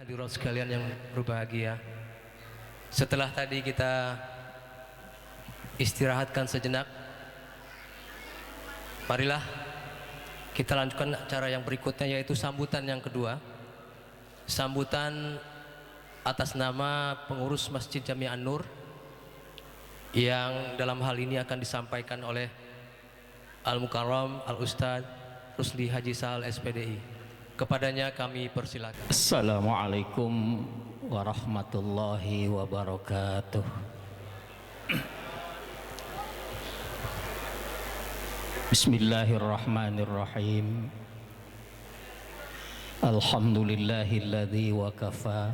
hadirat sekalian yang berbahagia, setelah tadi kita istirahatkan sejenak, marilah kita lanjutkan acara yang berikutnya, yaitu sambutan yang kedua. Sambutan atas nama pengurus Masjid Jami An-Nur, yang dalam hal ini akan disampaikan oleh Al-Mukarram Al-Ustadz Rusli Haji Sahal SPDI. Kepadanya kami persilakan. Assalamualaikum warahmatullahi wabarakatuh. Bismillahirrahmanirrahim. Alhamdulillahilladzi wa kafa,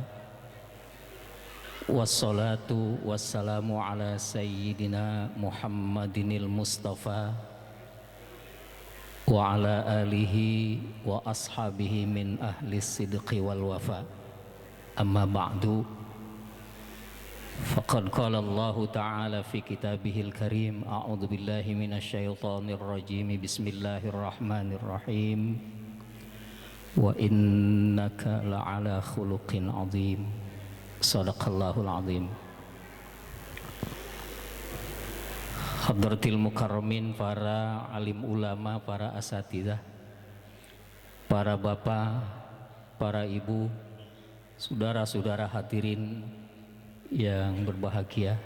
wassalatu wassalamu ala sayyidina Muhammadinil Mustafa wa ala alihi wa ashabihi min ahli sidqi wal wafa. Amma ba'du, faqad qala Allah ta'ala fi kitabihil karim, a'udzu billahi minasyaitonir rajim, bismillahirrahmanirrahim, wa innaka la'ala khuluqin azim. Sadaqallahul azim. Hadratil mukarramin, para alim ulama, para asatidzah, para bapak, para ibu, saudara-saudara hadirin yang berbahagia,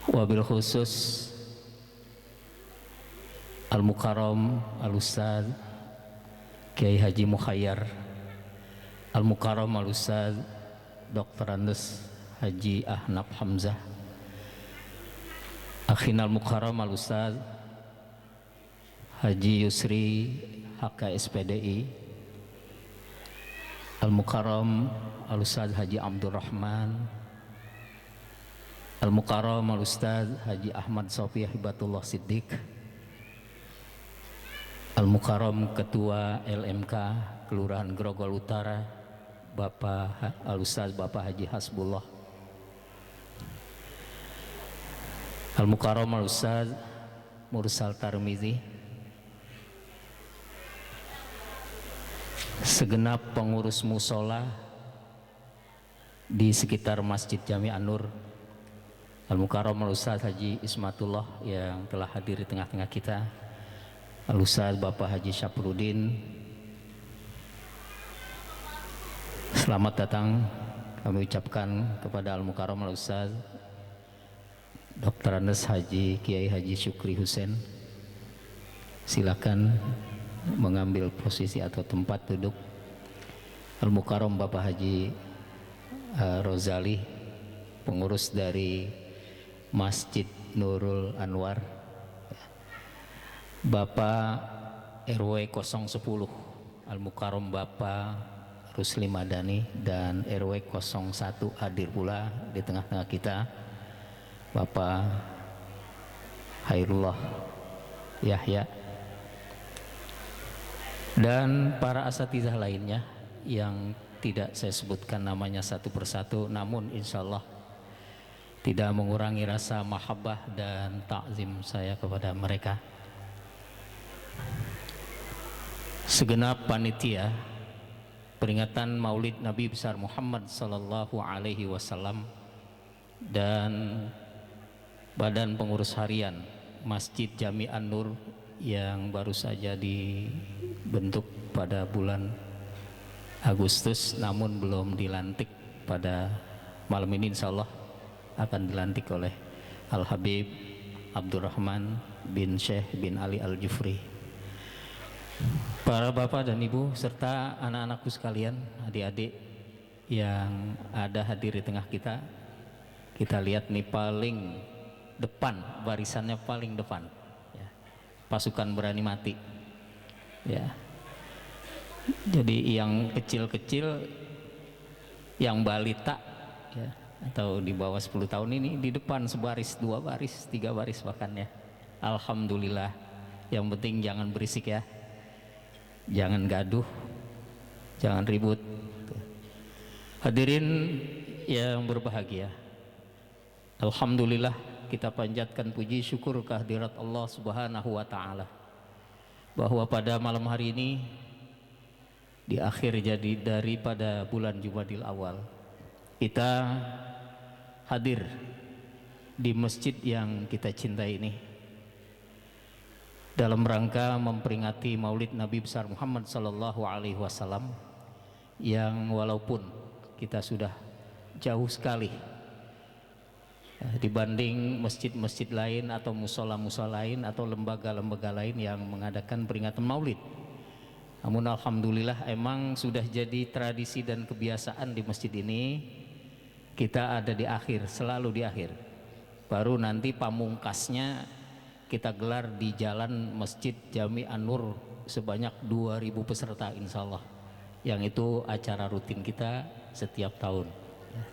wabil khusus Al-Mukarram Al-Ustadz Kiai Haji Mukhayyar, Al-Mukarram Al-Ustadz Dr. Andes Haji Ahnaf Hamzah, Akhinal Mukarram Al-Ustadz Haji Yusri HKSPDI, Al-Mukarram Al-Ustadz Haji Abdurrahman, Al-Mukarram Al-Ustadz Haji Ahmad Sofiah Hibatullah Siddiq, Al-Mukarram Ketua LMK Kelurahan Grogol Utara Bapak Al-Ustadz Bapak Haji Hasbullah, Al-Mukarram Al-Ustadz Mursal Tarmizi, segenap pengurus musola di sekitar Masjid Jami An-Nur, Al-Mukarram Al-Ustadz Haji Ismatullah yang telah hadir di tengah-tengah kita, Al-Ustadz Bapak Haji Syafruddin, selamat datang kami ucapkan kepada Al-Mukarram Al-Ustadz Dr. Andes Haji Kiai Haji Syukri Husain. Silakan mengambil posisi atau tempat duduk. Al-Mukarram Bapak Haji Rozali, pengurus dari Masjid Nurul Anwar, Bapak RW 010 Al-Mukarram Bapak Rusli Madani, dan RW 01 hadir pula di tengah-tengah kita Bapak Hairullah Yahya, dan para asatidzah lainnya yang tidak saya sebutkan namanya satu persatu, namun insya Allah tidak mengurangi rasa mahabbah dan takzim saya kepada mereka. Segenap panitia peringatan Maulid Nabi besar Muhammad sallallahu alaihi wasallam dan Badan Pengurus Harian Masjid Jami An-Nur yang baru saja dibentuk pada bulan Agustus namun belum dilantik, pada malam ini insya Allah akan dilantik oleh Al-Habib Abdurrahman bin Syekh bin Ali Al-Jufri. Para bapak dan ibu serta anak-anakku sekalian, adik-adik yang ada hadir di tengah kita, kita lihat nih paling depan, barisannya paling depan ya, pasukan berani mati ya. Jadi yang kecil-kecil, yang balita ya, atau di bawah 10 tahun ini di depan sebaris, 2 baris, 3 baris bahkan ya. Alhamdulillah, yang penting jangan berisik ya, jangan gaduh, jangan ribut. Hadirin yang berbahagia, alhamdulillah kita panjatkan puji syukur kehadirat Allah Subhanahu wa Ta'ala bahwa pada malam hari ini di akhir jadi daripada bulan Jumadil Awal, kita hadir di masjid yang kita cintai ini dalam rangka memperingati Maulid Nabi besar Muhammad sallallahu alaihi wasallam, yang walaupun kita sudah jauh sekali dibanding masjid-masjid lain atau musola-musola lain atau lembaga-lembaga lain yang mengadakan peringatan Maulid, namun alhamdulillah emang sudah jadi tradisi dan kebiasaan di masjid ini kita ada di akhir, selalu di akhir. Baru nanti pamungkasnya kita gelar di jalan Masjid Jami An-Nur sebanyak 2000 peserta insya Allah, yang itu acara rutin kita setiap tahun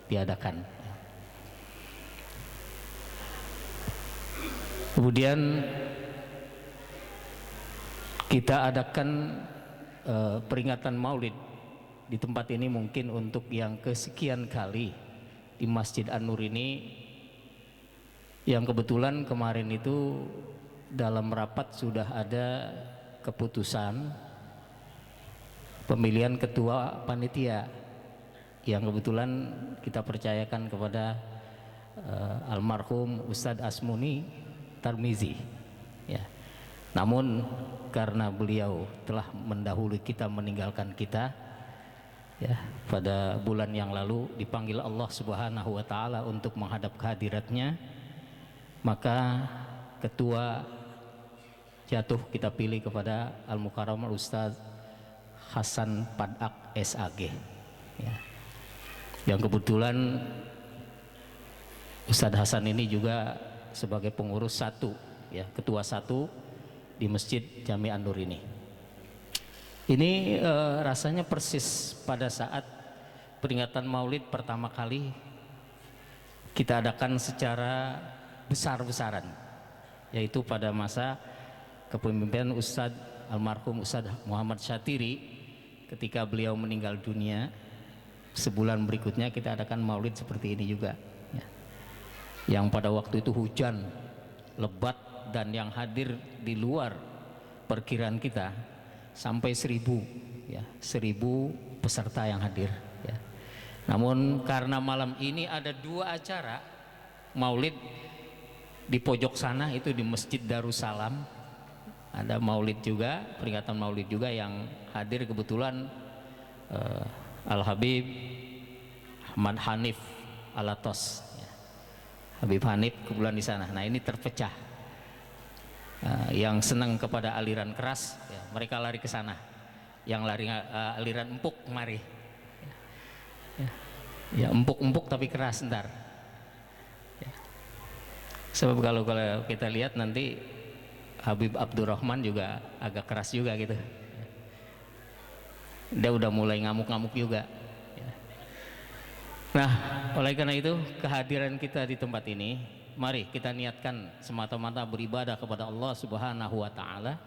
diadakan. Kemudian kita adakan peringatan Maulid di tempat ini mungkin untuk yang kesekian kali di Masjid An-Nur ini, yang kebetulan kemarin itu dalam rapat sudah ada keputusan pemilihan ketua panitia, yang kebetulan kita percayakan kepada almarhum Ustadz Asmuni Tarmizi ya. Namun karena beliau telah mendahului kita, meninggalkan kita ya, pada bulan yang lalu dipanggil Allah Subhanahu wa taala untuk menghadap kehadiratnya, maka ketua jatuh kita pilih kepada Al-Mukarram Ustadz Hasan Padak SAG ya. Yang kebetulan Ustadz Hasan ini juga sebagai pengurus satu ya, ketua satu di Masjid Jami An-Nur ini. Ini rasanya persis pada saat peringatan Maulid pertama kali kita adakan secara besar-besaran, yaitu pada masa kepemimpinan Ustadz almarhum Ustadz Muhammad Syatiri. Ketika beliau meninggal dunia, sebulan berikutnya kita adakan Maulid seperti ini juga ya. Yang pada waktu itu hujan lebat dan yang hadir di luar perkiraan kita sampai 1000 ya, 1000 peserta yang hadir ya. Namun karena malam ini ada 2 acara Maulid di pojok sana, itu di Masjid Darussalam ada Maulid juga, peringatan Maulid juga, yang hadir kebetulan Al-Habib Ahmad Hanif Alatos ya. Habib Hanif kebetulan di sana. Nah ini terpecah, yang senang kepada aliran keras ya, mereka lari ke sana, yang lari aliran empuk mari ya, empuk-empuk tapi keras ntar ya. Sebab kalau kita lihat nanti Habib Abdurrahman juga agak keras juga gitu, dia udah mulai ngamuk-ngamuk juga ya. Nah oleh karena itu kehadiran kita di tempat ini, mari kita niatkan semata-mata beribadah kepada Allah Subhanahu wa taala.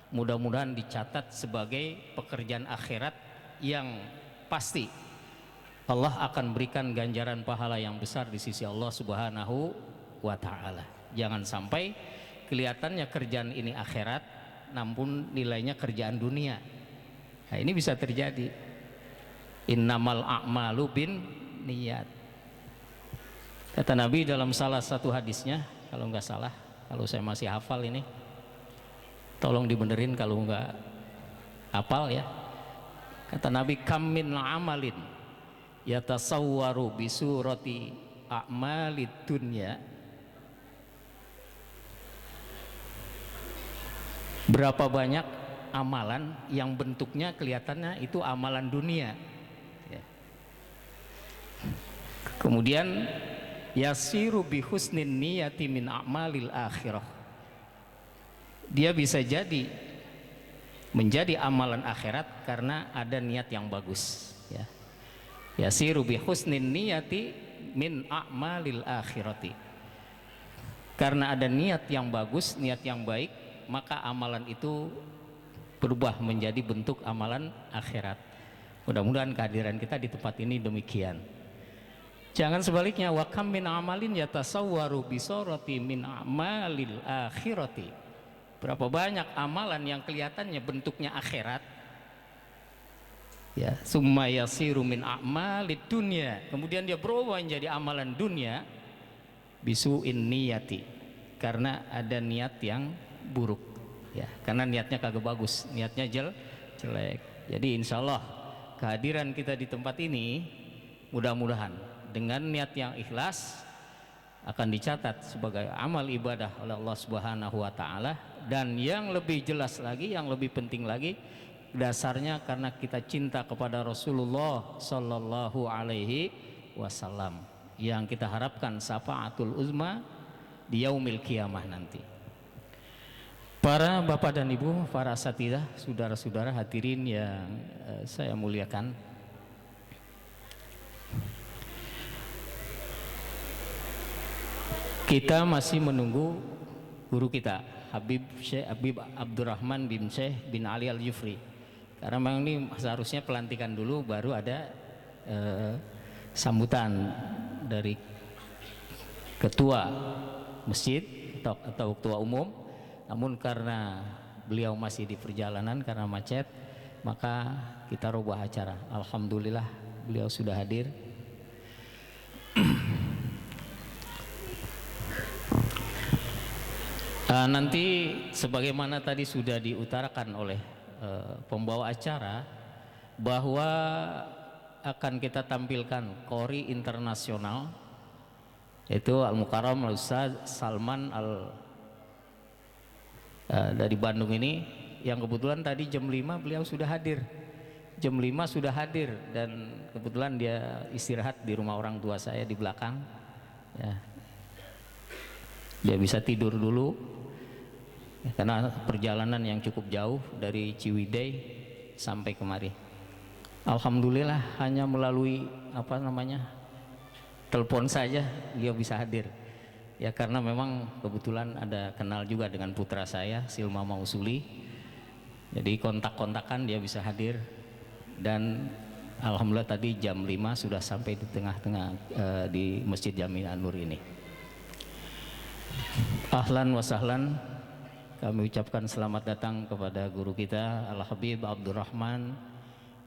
Mudah-mudahan dicatat sebagai pekerjaan akhirat yang pasti Allah akan berikan ganjaran pahala yang besar di sisi Allah Subhanahu wa taala. Jangan sampai kelihatannya kerjaan ini akhirat namun nilainya kerjaan dunia. Nah, ini bisa terjadi. Innamal a'malu bin niat. Kata Nabi dalam salah satu hadisnya, kalau nggak salah, kalau saya masih hafal ini, tolong dibenerin kalau nggak hafal ya. Kata Nabi, kam min amalin yatasawwaru bisurati a'malid dunya. Berapa banyak amalan yang bentuknya kelihatannya itu amalan dunia ya. Kemudian yasiru bi husnin niyati min a'malil akhirah, dia bisa jadi menjadi amalan akhirat karena ada niat yang bagus ya. Yasiru bi husnin niyati min a'malil akhirati, karena ada niat yang bagus, niat yang baik, maka amalan itu berubah menjadi bentuk amalan akhirat. Mudah-mudahan kehadiran kita di tempat ini demikian. Jangan sebaliknya, wa kam min amalin yatasawwaru bisorati min amalil akhirati. Berapa banyak amalan yang kelihatannya bentuknya akhirat Ya, summa yasiru min a'malid dunya, kemudian dia berubah menjadi amalan dunia bisu'in niyati, karena ada niat yang buruk ya, karena niatnya kagak bagus, niatnya jelek. Jadi insya Allah kehadiran kita di tempat ini mudah-mudahan dengan niat yang ikhlas akan dicatat sebagai amal ibadah oleh Allah Subhanahu wa taala, dan yang lebih jelas lagi, yang lebih penting lagi, dasarnya karena kita cinta kepada Rasulullah Sallallahu Alaihi Wasallam, yang kita harapkan syafaatul uzma di yaumil kiamah nanti. Para bapak dan ibu, para asatidzah, saudara-saudara hadirin yang saya muliakan, kita masih menunggu guru kita Habib Abdurrahman bin Syekh bin Ali Al-Jufri. Karena memang ini seharusnya pelantikan dulu, baru ada sambutan dari ketua masjid atau ketua umum. Namun karena beliau masih di perjalanan karena macet, maka kita rubah acara. Alhamdulillah beliau sudah hadir. Nanti sebagaimana tadi sudah diutarakan oleh pembawa acara, bahwa akan kita tampilkan qori internasional, yaitu Al-Mukarram Al-Ustaz Salman dari Bandung ini, yang kebetulan tadi jam 5 beliau sudah hadir. Jam 5 sudah hadir, dan kebetulan dia istirahat di rumah orang tua saya di belakang ya. Dia bisa tidur dulu karena perjalanan yang cukup jauh dari Ciwidey sampai kemari. Alhamdulillah hanya melalui telepon saja dia bisa hadir ya, karena memang kebetulan ada kenal juga dengan putra saya Silma Mausuli, jadi kontak-kontakan dia bisa hadir. Dan alhamdulillah tadi jam 5 sudah sampai di tengah-tengah di Masjid Jami An-Nur ini. Ahlan wa sahlan, kami ucapkan selamat datang kepada guru kita Al-Habib Abdurrahman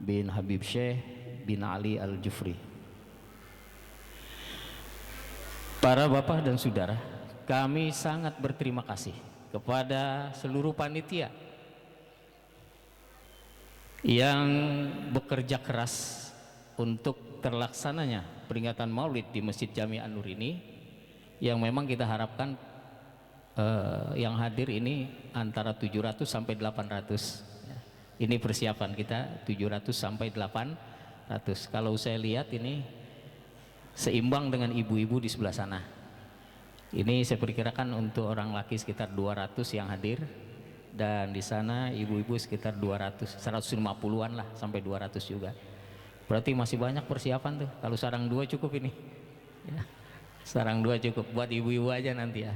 bin Habib Syekh bin Ali Al-Jufri. Para bapak dan saudara, kami sangat berterima kasih kepada seluruh panitia yang bekerja keras untuk terlaksananya peringatan Maulid di Masjid Jami An-Nur ini, yang memang kita harapkan yang hadir ini antara 700 sampai 800. Ini persiapan kita 700 sampai 800. Kalau saya lihat ini seimbang dengan ibu-ibu di sebelah sana. Ini saya perkirakan untuk orang laki sekitar 200 yang hadir, dan di sana ibu-ibu sekitar 200, 150-an lah sampai 200 juga. Berarti masih banyak persiapan tuh. Kalau sarang 2 cukup ini. Ya. Sarang 2 cukup buat ibu-ibu aja nanti ya.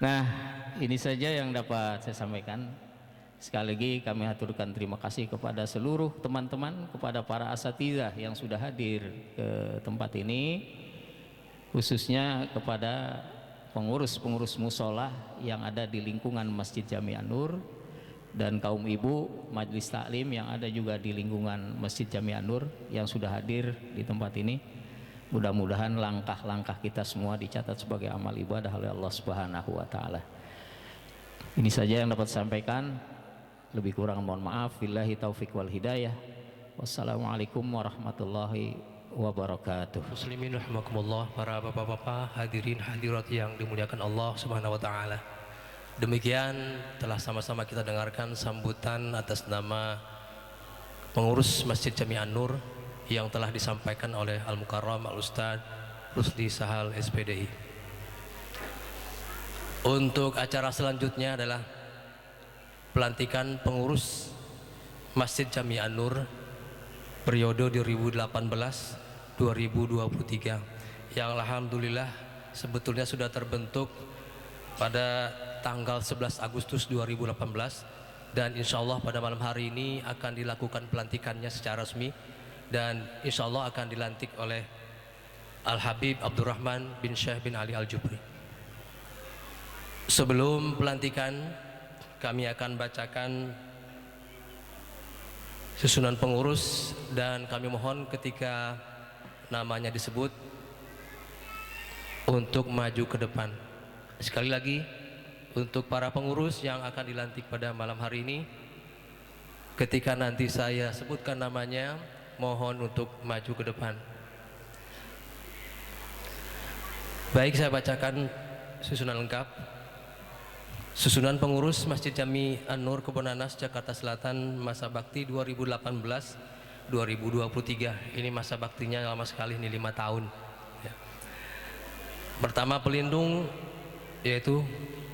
Nah, ini saja yang dapat saya sampaikan. Sekali lagi kami haturkan terima kasih kepada seluruh teman-teman, kepada para asatidzah yang sudah hadir ke tempat ini, khususnya kepada pengurus-pengurus musola yang ada di lingkungan Masjid Jami An-Nur, dan kaum ibu majelis taklim yang ada juga di lingkungan Masjid Jami An-Nur yang sudah hadir di tempat ini. Mudah-mudahan langkah-langkah kita semua dicatat sebagai amal ibadah oleh Allah Subhanahu wa taala. Ini saja yang dapat saya sampaikan. Lebih kurang mohon maaf. Billahi taufik wal hidayah. Wassalamualaikum warahmatullahi wabarakatuh. Muslimin rahimakumullah, para bapak-bapak, hadirin hadirat yang dimuliakan Allah Subhanahu wa taala. Demikian telah sama-sama kita dengarkan sambutan atas nama pengurus Masjid Jami An-Nur yang telah disampaikan oleh Al-Mukarram Al-Ustaz Rusdi Sahal SPDI. Untuk acara selanjutnya adalah pelantikan pengurus Masjid Jami An-Nur periode 2018-2023 yang alhamdulillah sebetulnya sudah terbentuk pada tanggal 11 Agustus 2018, dan insya Allah pada malam hari ini akan dilakukan pelantikannya secara resmi, dan insya Allah akan dilantik oleh Al-Habib Abdurrahman bin Syekh bin Ali Al-Jufri. Sebelum pelantikan, kami akan bacakan susunan pengurus, dan kami mohon ketika namanya disebut untuk maju ke depan. Sekali lagi, untuk para pengurus yang akan dilantik pada malam hari ini, ketika nanti saya sebutkan namanya, mohon untuk maju ke depan. Baik, saya bacakan susunan lengkap. Susunan pengurus Masjid Jami An-Nur Kebonanas Jakarta Selatan masa bakti 2018-2023. Ini masa baktinya lama sekali, ini 5 tahun ya. Pertama pelindung yaitu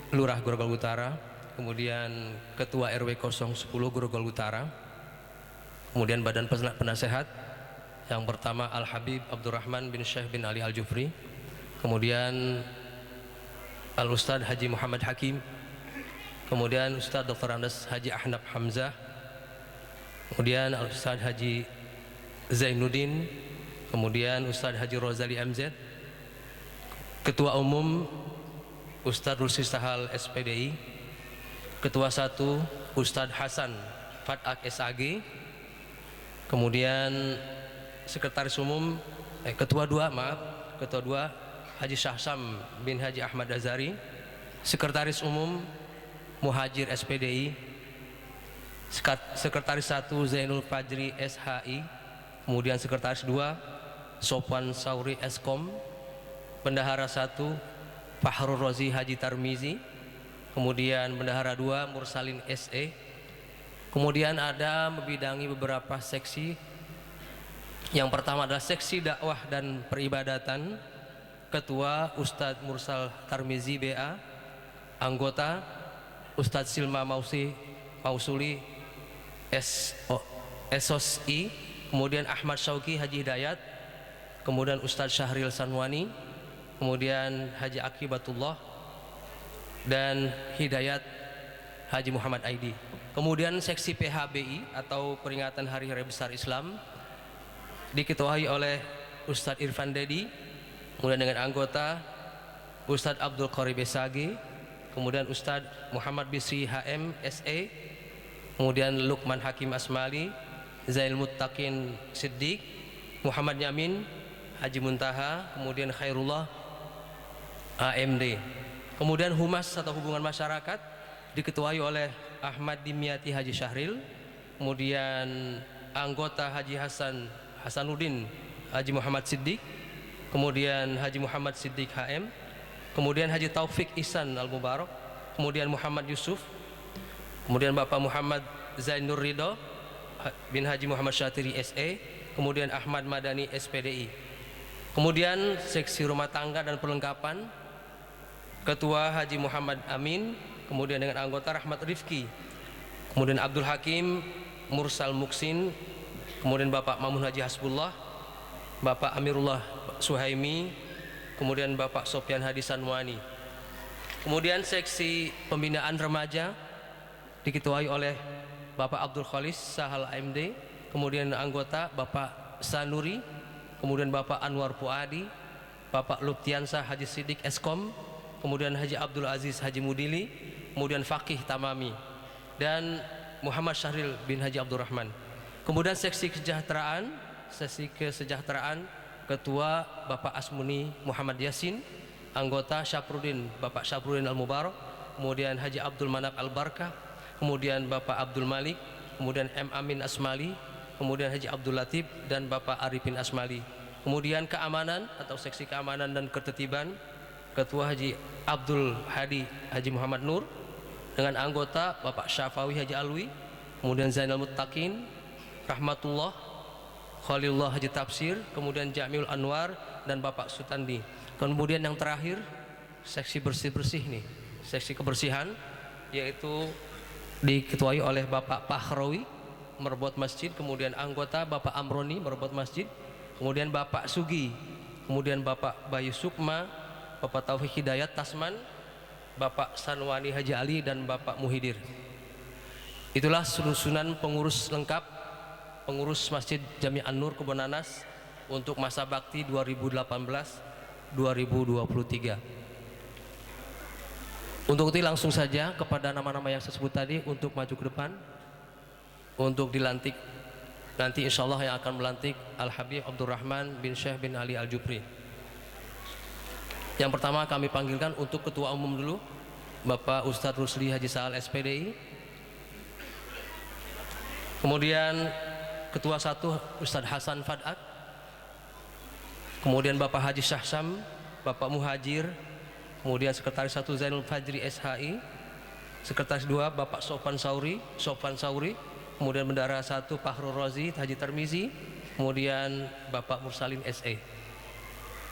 Lurah Grogol Utara, kemudian Ketua RW 010 Grogol Utara, kemudian Badan Penasehat yang pertama Al-Habib Abdurrahman bin Syekh bin Ali Al-Jufri, kemudian Al-Ustadz Haji Muhammad Hakim, kemudian Ustadz Dr. Andes Haji Ahnaf Hamzah, kemudian Ustadz Haji Zainuddin, kemudian Ustadz Haji Rozali MZ, Ketua Umum Ustadz Rusi Sahal SPDI, Ketua 1 Ustadz Hasan Fatak SAG, kemudian Sekretaris Umum Ketua 2 Haji Syahsam bin Haji Ahmad Azari, Sekretaris Umum Muhajir SPDI, Sekretaris 1 Zainul Fajri SHI, kemudian Sekretaris 2 Sopwan Sauri Eskom, Bendahara 1 Fahrul Rozi Haji Tarmizi, kemudian Bendahara 2 Mursalin SE, kemudian ada membidangi beberapa seksi. Yang pertama adalah seksi dakwah dan peribadatan, Ketua Ustadz Mursal Tarmizi BA, anggota Ustadz Silma Mausuli SOSI, kemudian Ahmad Syauki Haji Hidayat, kemudian Ustadz Syahril Sanwani, kemudian Haji Akibatullah, dan Hidayat Haji Muhammad Aidi. Kemudian seksi PHBI atau Peringatan Hari Raya Besar Islam diketuai oleh Ustadz Irfan Dedi, kemudian dengan anggota Ustadz Abdul Qorib SAG, kemudian Ustadz Muhammad Bisri HM SE, kemudian Lukman Hakim Asmali, Zainul Muttaqin Siddiq, Muhammad Yamin Haji Muntaha, kemudian Khairullah AMD. Kemudian Humas atau Hubungan Masyarakat diketuai oleh Ahmad Dimyati Haji Syahril, kemudian anggota Haji Hasanuddin Haji Muhammad Siddiq, kemudian Haji Muhammad Siddiq HM, kemudian Haji Taufik Ihsan Al-Mubarak, kemudian Muhammad Yusuf, kemudian Bapak Muhammad Zainur Ridho bin Haji Muhammad Syatiri SE, kemudian Ahmad Madani SPDI. Kemudian seksi rumah tangga dan perlengkapan, Ketua Haji Muhammad Amin, kemudian dengan anggota Rahmat Rifki, kemudian Abdul Hakim Mursal Muksin, kemudian Bapak Mamun Haji Hasbullah, Bapak Amirullah Suhaimi, kemudian Bapak Sopyan Hadi Sanwani. Kemudian seksi pembinaan remaja diketuai oleh Bapak Abdul Khalis Sahal AMD, kemudian anggota Bapak Sanuri, kemudian Bapak Anwar Puadi, Bapak Luptiansah Haji Siddiq Eskom, kemudian Haji Abdul Aziz Haji Mudili, kemudian Fakih Tamami, dan Muhammad Syahril bin Haji Abdurrahman. Kemudian seksi kesejahteraan Ketua Bapak Asmuni Muhammad Yasin, anggota Syafruddin Bapak Syafruddin Al-Mubarak, kemudian Haji Abdul Manap Al-Barkah, kemudian Bapak Abdul Malik, kemudian M. Amin Asmali, kemudian Haji Abdul Latif, dan Bapak Arifin Asmali. Kemudian keamanan atau seksi keamanan dan ketertiban, Ketua Haji Abdul Hadi Haji Muhammad Nur, dengan anggota Bapak Syafawi Haji Alwi, kemudian Zainal Muttaqin, Rahmatullah, Khalilullah Haji Tafsir, kemudian Jamiul Anwar, dan Bapak Sutandi. Kemudian yang terakhir seksi bersih-bersih nih, seksi kebersihan, yaitu diketuai oleh Bapak Pahrawi Merbot Masjid, kemudian anggota Bapak Amroni Merbot Masjid, kemudian Bapak Sugi, kemudian Bapak Bayu Sukma, Bapak Taufik Hidayat Tasman, Bapak Sanwani Haji Ali, dan Bapak Muhidir. Itulah susunan pengurus lengkap pengurus Masjid Jami An-Nur Kebonanas untuk masa bakti 2018-2023. Untuk itu langsung saja kepada nama-nama yang saya sebut tadi untuk maju ke depan untuk dilantik nanti insya Allah yang akan melantik Al-Habib Abdurrahman bin Syekh bin Ali Al-Jupri. Yang pertama kami panggilkan untuk Ketua Umum dulu, Bapak Ustadz Rusli Haji Sa'al SPDI. Kemudian Ketua 1 Ustadz Hasan Fadak. Kemudian Bapak Haji Syahsam, Bapak Muhajir. Kemudian Sekretaris 1 Zainul Fajri SHI. Sekretaris 2 Bapak Sofan Sauri. Kemudian Bendara 1 Fahrul Razi Haji Termizi. Kemudian Bapak Mursalin SE.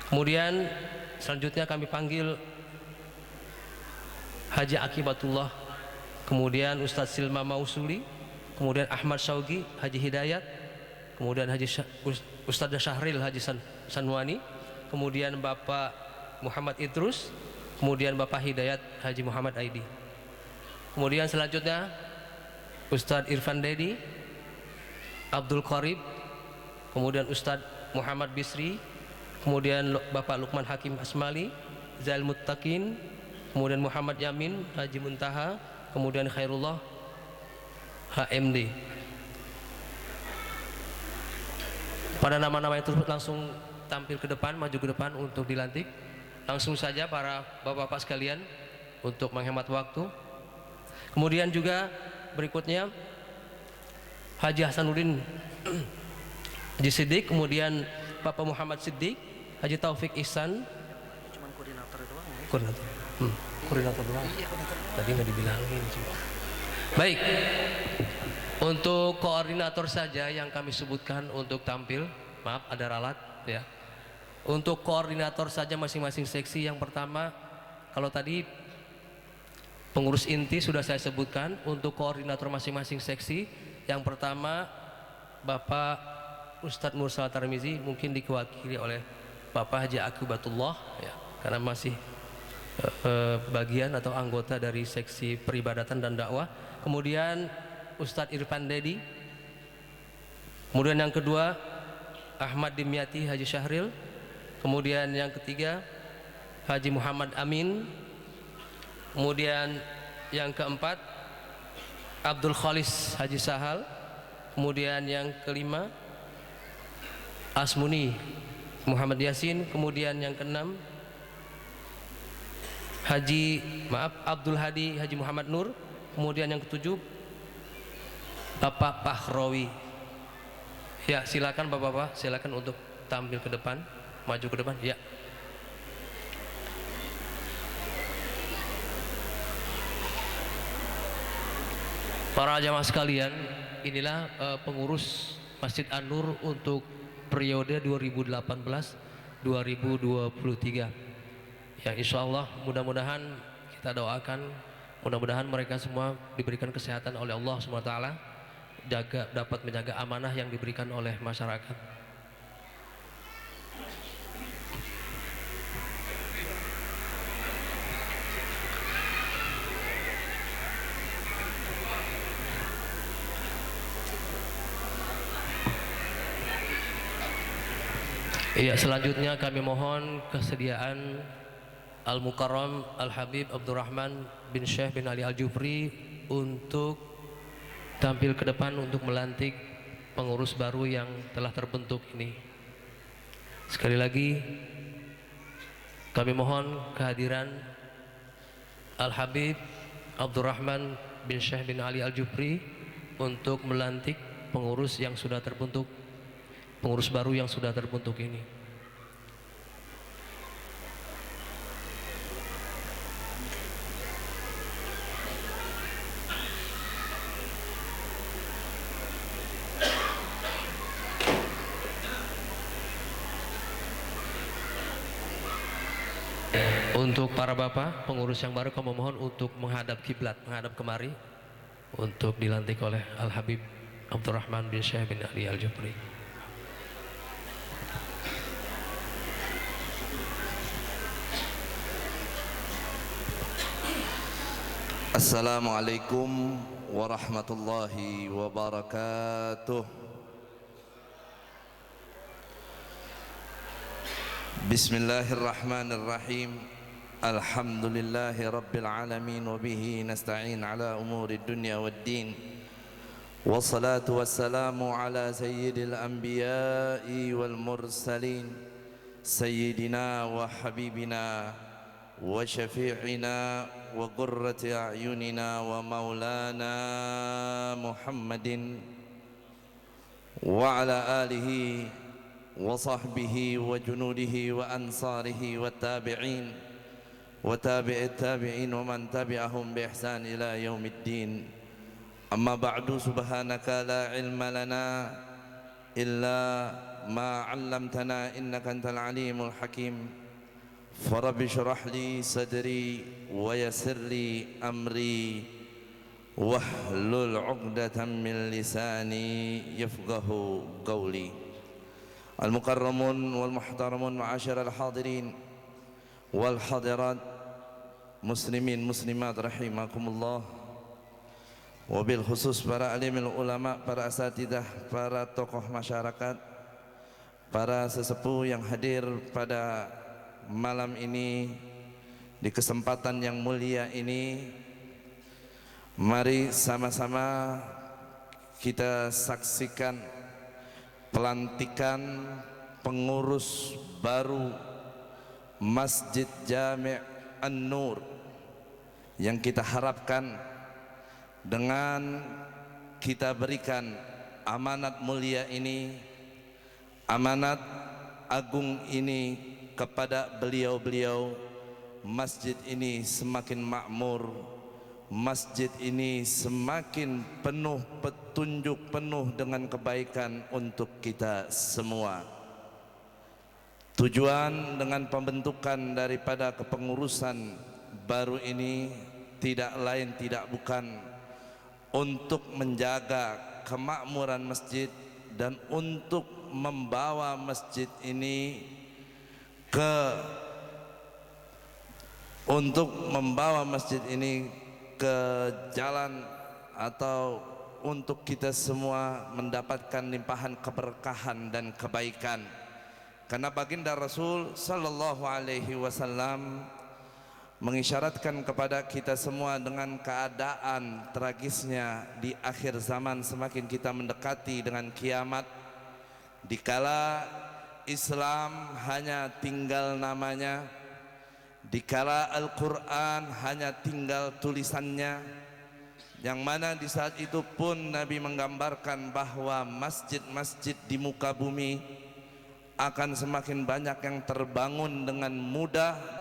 Kemudian selanjutnya kami panggil Haji Akibatullah, kemudian Ustadz Silma Mausuli, kemudian Ahmad Syaugi Haji Hidayat, kemudian Ustadz Syahril Haji Sanwani, kemudian Bapak Muhammad Idrus, kemudian Bapak Hidayat Haji Muhammad Aidi. Kemudian selanjutnya Ustadz Irfan Dedi, Abdul Qarib, kemudian Ustadz Muhammad Bisri, kemudian Bapak Lukman Hakim Asmali, Zail Muttaqin, kemudian Muhammad Yamin Haji Muntaha, kemudian Khairullah HMD. Pada nama-nama itu langsung tampil ke depan, maju ke depan untuk dilantik. Langsung saja para bapak-bapak sekalian untuk menghemat waktu. Kemudian juga berikutnya Haji Hasanuddin Haji Siddiq, kemudian Bapak Muhammad Siddiq, Haji Taufik Ihsan. Cuman koordinator doang ya? Koordinator doang. Tadi nggak dibilangin sih. Baik, untuk koordinator saja yang kami sebutkan untuk tampil. Maaf, ada ralat ya. Untuk koordinator saja masing-masing seksi. Yang pertama, kalau tadi pengurus inti sudah saya sebutkan. Untuk koordinator masing-masing seksi, yang pertama Bapak Ustadz Mursal Tarmizi, mungkin diwakili oleh Bapak Haji Akibatullah ya, karena masih bagian atau anggota dari seksi peribadatan dan dakwah. Kemudian Ustadz Irfan Dedi. Kemudian yang kedua Ahmad Dimyati Haji Syahril. Kemudian yang ketiga Haji Muhammad Amin. Kemudian yang keempat Abdul Khalis Haji Sahal. Kemudian yang kelima Asmuni Muhammad Yasin. Kemudian yang keenam Abdul Hadi Haji Muhammad Nur. Kemudian yang ketujuh Bapak Pahrawi. Ya, silakan Bapak-bapak, silakan untuk tampil ke depan, maju ke depan. Ya. Para jamaah sekalian, inilah pengurus Masjid An-Nur untuk periode 2018-2023. Ya, insya Allah mudah-mudahan kita doakan, mudah-mudahan mereka semua diberikan kesehatan oleh Allah SWT, dapat menjaga amanah yang diberikan oleh masyarakat. Iya, selanjutnya kami mohon kesediaan Al-Mukarram Al-Habib Abdurrahman bin Syekh bin Ali Al-Jupri untuk tampil ke depan untuk melantik pengurus baru yang telah terbentuk ini. Sekali lagi kami mohon kehadiran Al-Habib Abdurrahman bin Syekh bin Ali Al-Jupri untuk melantik pengurus yang sudah terbentuk, pengurus baru yang sudah terbentuk ini. Untuk para bapak pengurus yang baru, kami mohon untuk menghadap kiblat, menghadap kemari untuk dilantik oleh Al-Habib Abdurrahman bin Syekh bin Ali Al-Jupri. Assalamualaikum warahmatullahi wabarakatuh. Bismillahirrahmanirrahim. Alhamdulillahi rabbil alamin wa bihi nasta'in ala umuri dunya waddin. والصلاة والسلام على سيد الأنبياء والمرسلين سيدنا وحبيبنا وشفيعنا وقرة أعيننا ومولانا محمد وعلى آله وصحبه وجنوده وأنصاره والتابعين وتابع التابعين ومن تبعهم بإحسان إلى يوم الدين. أما بعد سبحانك لا علم لنا إلا ما علمتنا إنك أنت العليم الحكيم. فرب اشرح لي صدري ويسر لي أمري واحلل عقدة من لساني يفقه قولي. المكرمون والمحترمون معاشر الحاضرين والحاضرات muslimin muslimat rahimakumullah, wabil khusus para alimul ulama, para asatidah, para tokoh masyarakat, para sesepuh yang hadir pada malam ini di kesempatan yang mulia ini. Mari sama-sama kita saksikan pelantikan pengurus baru Masjid Jami' An-Nur yang kita harapkan dengan kita berikan amanat mulia ini, amanat agung ini kepada beliau-beliau, masjid ini semakin makmur, masjid ini semakin penuh petunjuk, penuh dengan kebaikan untuk kita semua. Tujuan dengan pembentukan daripada kepengurusan baru ini tidak lain tidak bukan untuk menjaga kemakmuran masjid dan untuk membawa masjid ini ke jalan, atau untuk kita semua mendapatkan limpahan keberkahan dan kebaikan. Karena baginda Rasul sallallahu alaihi wasallam mengisyaratkan kepada kita semua dengan keadaan tragisnya di akhir zaman, semakin kita mendekati dengan kiamat, dikala Islam hanya tinggal namanya, dikala Al-Quran hanya tinggal tulisannya, yang mana di saat itu pun Nabi menggambarkan bahwa masjid-masjid di muka bumi akan semakin banyak yang terbangun dengan mudah